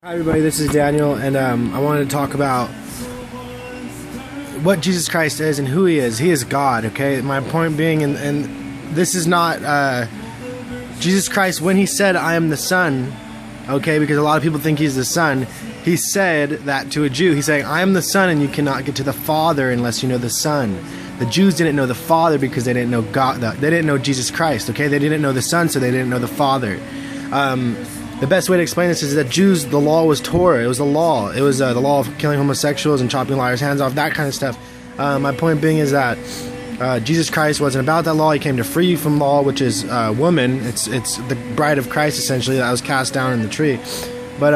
Hi everybody, this is Daniel, and I wanted to talk about what Jesus Christ is and who He is. He is God, okay? My point being, and this is not Jesus Christ when He said, I am the Son, okay? Because a lot of people think He's the Son. He said that to a Jew. He's saying, I am the Son, and you cannot get to the Father unless you know the Son. The Jews didn't know the Father because they didn't know God. They didn't know Jesus Christ, okay? They didn't know the Son, so they didn't know the Father. The best way to explain this is that Jews, the law was Torah. It was the law. It was the law of killing homosexuals and chopping liars' hands off, that kind of stuff. My point being is that Jesus Christ wasn't about that law. He came to free you from law, which is woman. It's the bride of Christ, essentially, that was cast down in the tree. But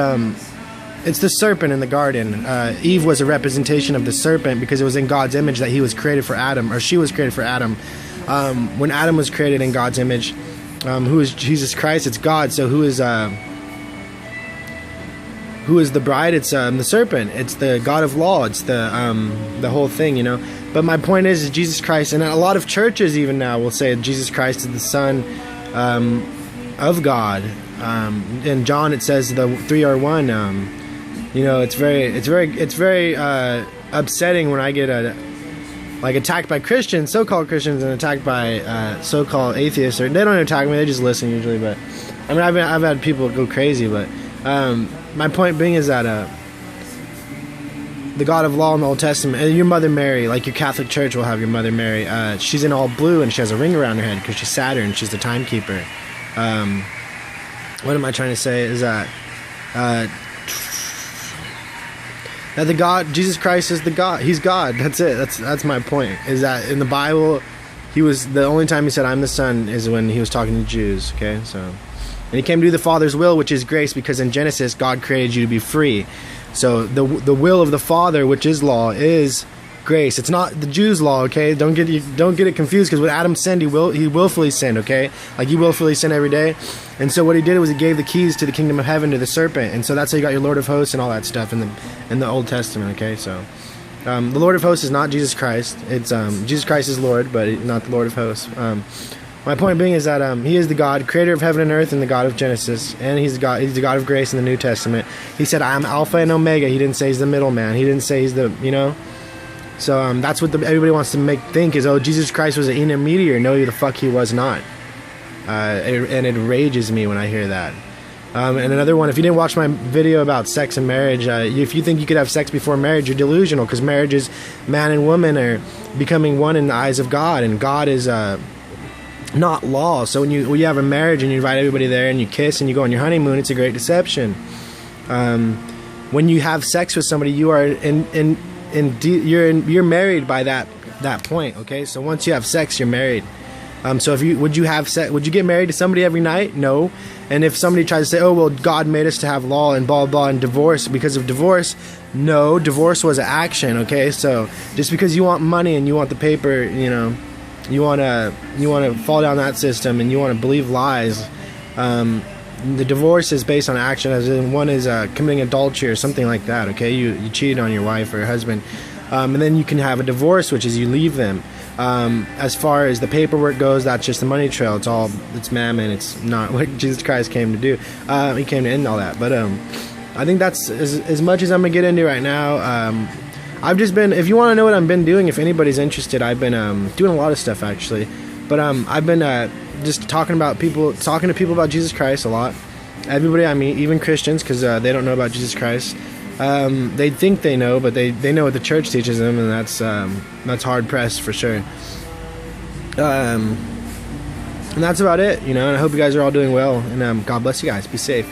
it's the serpent in the garden. Eve was a representation of the serpent because it was in God's image that he was created for Adam, or she was created for Adam. When Adam was created in God's image, who is Jesus Christ? It's God. So who is the bride? It's the serpent. It's the God of law. It's the whole thing, you know. But my point is Jesus Christ, and a lot of churches even now will say Jesus Christ is the Son of God. In John it says the three are one. You know, it's very upsetting when I get attacked by Christians, so-called Christians, and attacked by so-called atheists. Or they don't attack me; they just listen usually. But I mean, I've had people go crazy. But my point being is that the God of law in the Old Testament, and your Mother Mary, like your Catholic Church will have your Mother Mary. She's in all blue and she has a ring around her head because she's Saturn. She's the timekeeper. What am I trying to say? Is that the God, Jesus Christ is the God. He's God. That's it. That's my point. Is that in the Bible, he was the only time he said I'm the Son is when he was talking to Jews. Okay, so. And he came to do the Father's will, which is grace, because in Genesis, God created you to be free. So the will of the Father, which is law, is grace. It's not the Jews' law, okay? Don't get it confused, because when Adam sinned, he willfully sinned, okay? Like, you willfully sin every day. And so what he did was he gave the keys to the kingdom of heaven to the serpent. And so that's how you got your Lord of Hosts and all that stuff in the Old Testament, okay? So the Lord of Hosts is not Jesus Christ. It's Jesus Christ is Lord, but not the Lord of Hosts. My point being is that he is the God, creator of heaven and earth, and the God of Genesis, and he's the God of grace in the New Testament. He said, I am Alpha and Omega. He didn't say he's the middleman. He didn't say he's the, you know. So that's what everybody wants to think is, oh, Jesus Christ was an intermediary. No, the fuck he was not. And it rages me when I hear that. And another one, if you didn't watch my video about sex and marriage, if you think you could have sex before marriage, you're delusional, because marriage is man and woman are becoming one in the eyes of God, and God is not law. So when you have a marriage and you invite everybody there and you kiss and you go on your honeymoon, it's a great deception. When you have sex with somebody, you are you're married by that point. Okay, so once you have sex, you're married. So would you get married to somebody every night? No. And if somebody tries to say, oh well, God made us to have law and blah blah and divorce because of divorce, no, divorce was an action. Okay, so just because you want money and you want the paper, you know, you want to fall down that system and you want to believe lies. The divorce is based on action, as in one is committing adultery or something like that. Okay, you cheated on your wife or your husband, and then you can have a divorce, which is you leave them. As far as the paperwork goes, that's just the money trail. It's mammon. It's not what Jesus Christ came to do. He came to end all that. But I think that's as much as I'm gonna get into right now. I've just been, if you want to know what I've been doing, if anybody's interested, I've been doing a lot of stuff actually. But I've been just talking to people about Jesus Christ a lot. Everybody I meet, even Christians, because they don't know about Jesus Christ. They think they know, but they know what the church teaches them, and that's hard pressed for sure. And that's about it, you know. And I hope you guys are all doing well, and God bless you guys. Be safe.